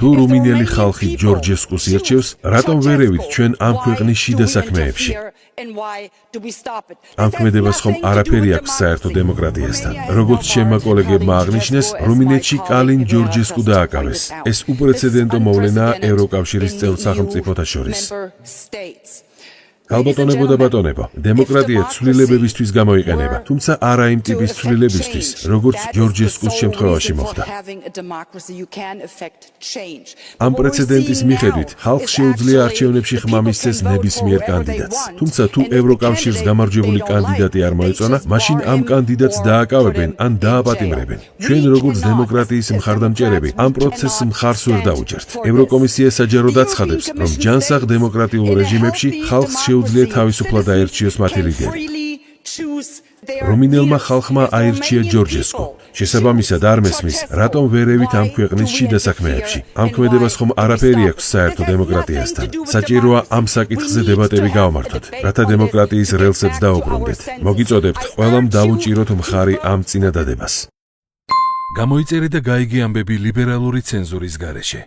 თუ რუმინელი ხალხი ჯორჯესკუს ირჩევს, რატომ ვერევით ჩვენ ამ ქვეყნის შიდა საქმეებში? ამ ქმედებას ხომ არაფერი აქვს საერთო დემოკრატიასთან. როგორც ჩემმა კოლეგებმა აღნიშნეს, რუმინეთში კალინ ჯორჯესკუ დააკავეს. ეს უპრეცედენტო მოვლენაა ევროკავშირის წევრ სახელმწიფოთა შორის. ალბათონებო და ბატონებო, დემოკრატია ცვლილებებისთვის გამოიყენება, თუმცა არა იმ ტიპის ცვლილებისთვის, როგორც ჯორჯესკუს შემთხვევაში მოხდა. ამ პრეცედენტის მიხედვით, ხალხს შეუძლია არჩევნებში ხმა მისცეს ნებისმიერ კანდიდატს. თუმცა თუ ევროკავშირს გამარჯვებული კანდიდატი არ მოეწონა, მაშინ ამ კანდიდატს დააკავებენ ან დააპატიმრებენ. ჩვენ როგორც დემოკრატიის მხარდამჭერები, ამ პროცესს მხარს ვერ დაუჭერთ. ევროკომისია საჯაროდ აცხადებს, რომ ჯანსაღ დემოკრატიულ რეჟიმებში ხალხს შეუძლია თავისუფლად აირჩიოს მათი ლიდერი. რუმინელმა ხალხმა აირჩია ჯორჯესკუ. შესაბამისად არ მესმის, რატომ ვერევით ამ ქვეყნის შიდა საქმეებში. ამ ქმედებას ხომ არაფერი აქვს საერთო დემოკრატიასთან. საჭიროა ამ საკითხზე დებატები გავმართოთ, რათა დემოკრატიის რელსებს დაუბრუნდეთ. მოგიწოდებთ ყველამ დავუჭიროთ მხარი ამ წინადადებას. გამოიწერე და გაიგე ამბები ლიბერალური ცენზურის გარეშე.